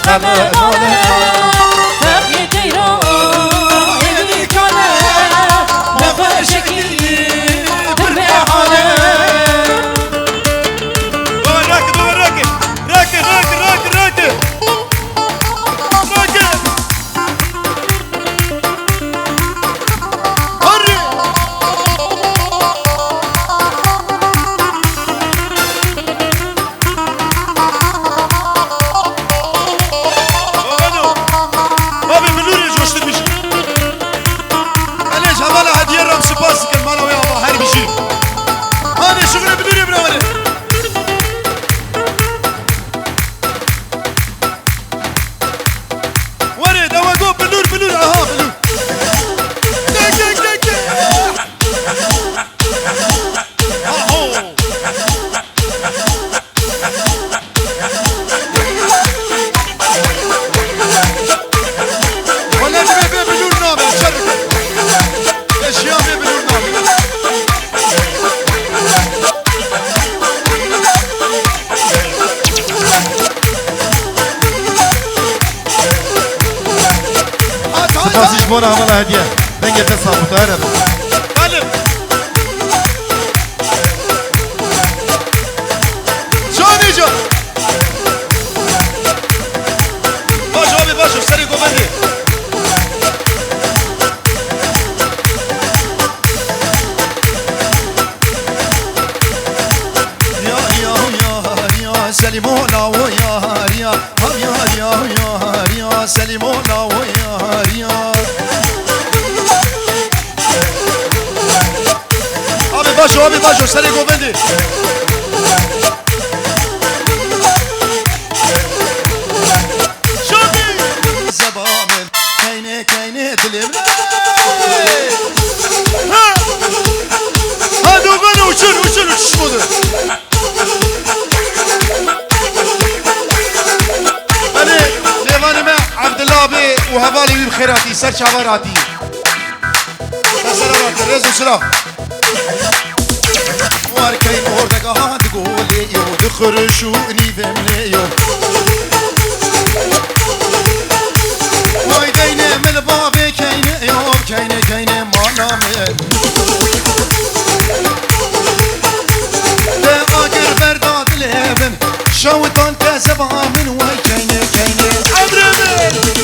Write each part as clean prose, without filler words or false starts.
خبرانه تقیه دیرا ایلی کنه نفر شکلی در بیحانه بابا راكد بابا راكد راكد راكد راكد راكد راكد هري بابي من نور جوشت بيجي علاش هذا هديه رام سباسك المالا ويا الله هاي بيجي هذا شغل بدون يبرا ولا ورد اوقف بنور بنور اها بنور دك دك دك دك اهو ولا جبه بنور نابل شركه اشياء بنور نابل سپاسیش بونه همه هدیه دنگه تصابت هره قلب شاني جا باشو ابي باشو سري قوبندي يا سليمونا ويا ريا هم يا سليمونا ويا ريا ابي باشو سري قوبندي شوفي زبامن كاينه دلم هادو غنو وشلو تشمودو انا ليفاني مع عبد الله بي وهبالي بخيراتي سرش عباراتي سلامات رزق وسلام واركين اوردك هاد قولي يو دخرشوني بمليو واي دينه من بابي كينه يو كينه مانا من ده اقر برداد لبن شوطان تزبا من واي كينه عمرمن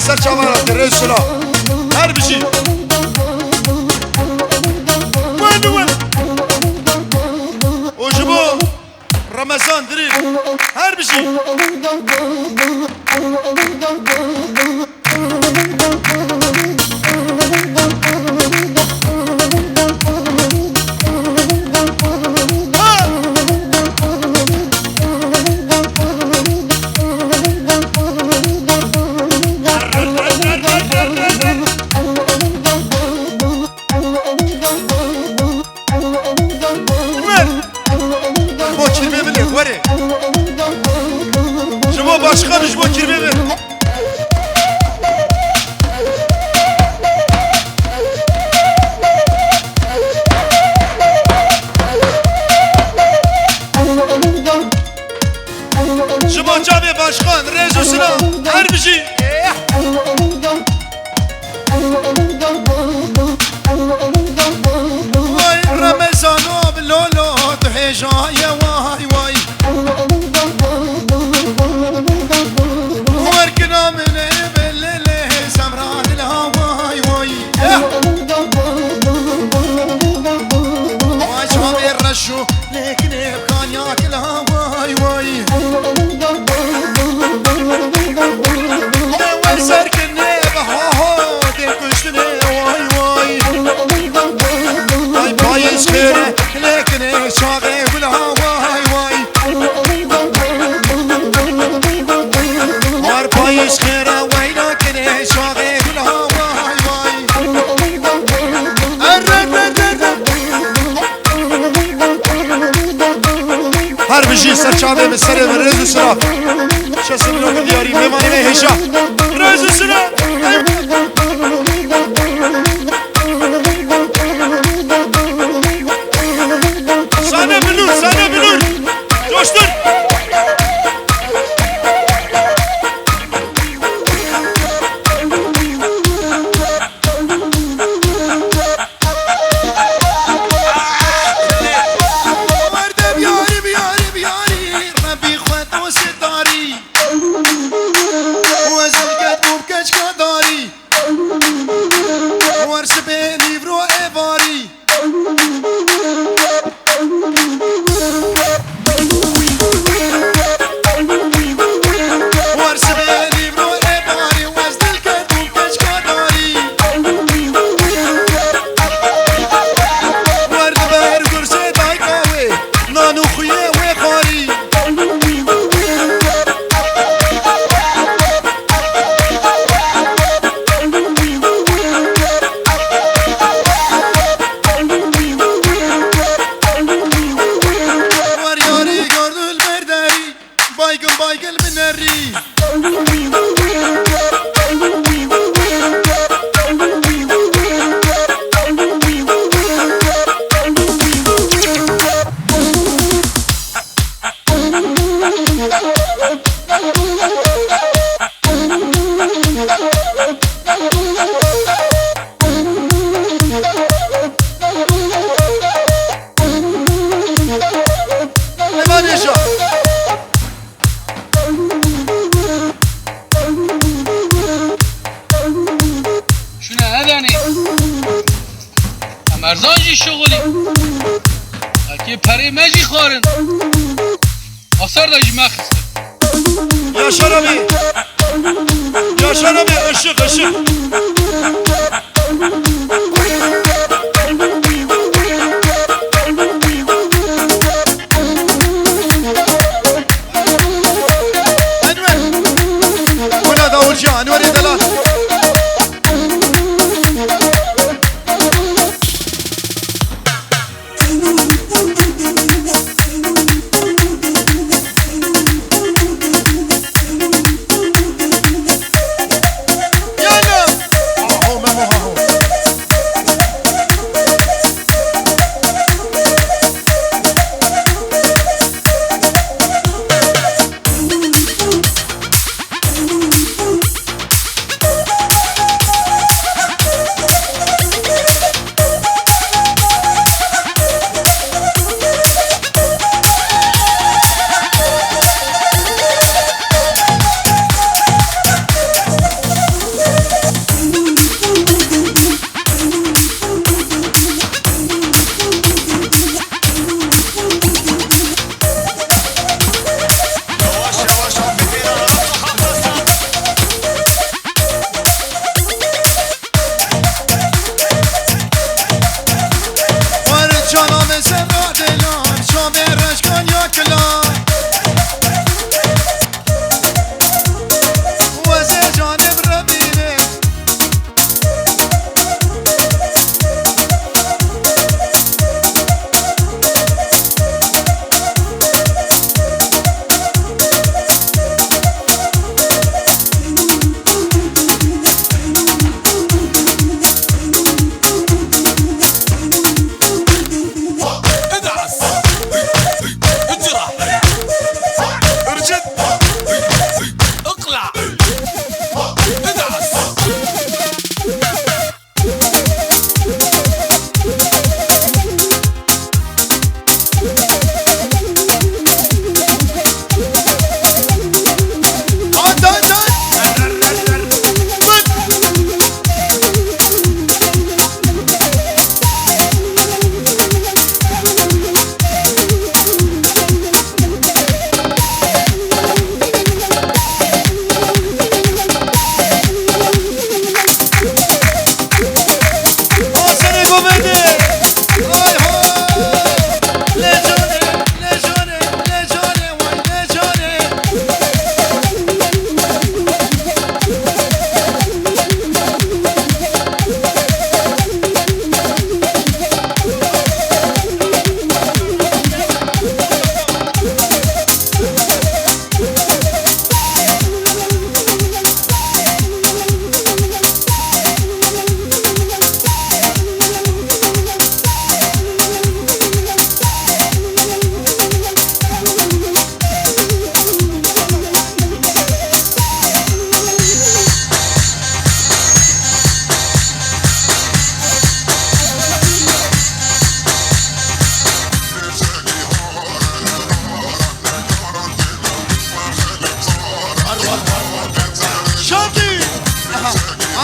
سر چاورات رئیس سلام هر بشی رمضان دري هر بشي başkanış bu kirmemi. Şubat Cami Başkan Rezusuna her bir şey. Vay Ramazan'a bilolo tuhejaya vay vay. Varkına mene bellele samran la vay vay. Vay Cami Reşu lekne kanyak la vay vay. Vay serkine baha de kuşne vay vay. Vay payız kere lekne şage bula vay vay. Var payız kere vay lekne şage bula vay vay. Her bir şey saçade mesele ve rezu sıra. Şasım loku diyari memani ve heşa. Rezu sıra. Sana bilur, sana bilur. Coştur. مرزانجی شغلی اکی پری مجی خارن آثار داجی مخسته Yaşar abi. Yaşar abi ışık ışık. Enver. Bu ne davulcu Enver'i de lan.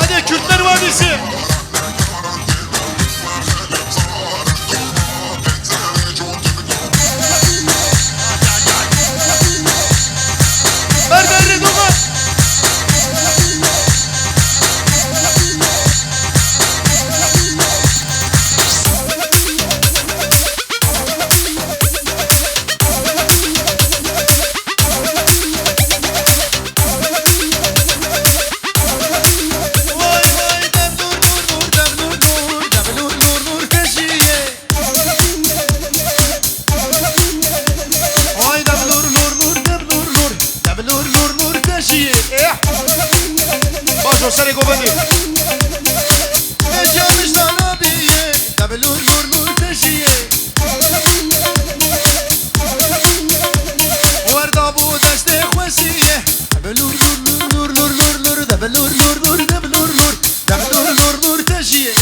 هذه كلتر واديسي بربر دوغا سري قبني نجامش طلبيه دبلور نور نور تشيه ورد ابو دست خوسيه دبلور نور نور نور نور دبلور نور نور دبلور نور دبلور نور نور تشيه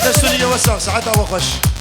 دستوري وسع ساعتها وخش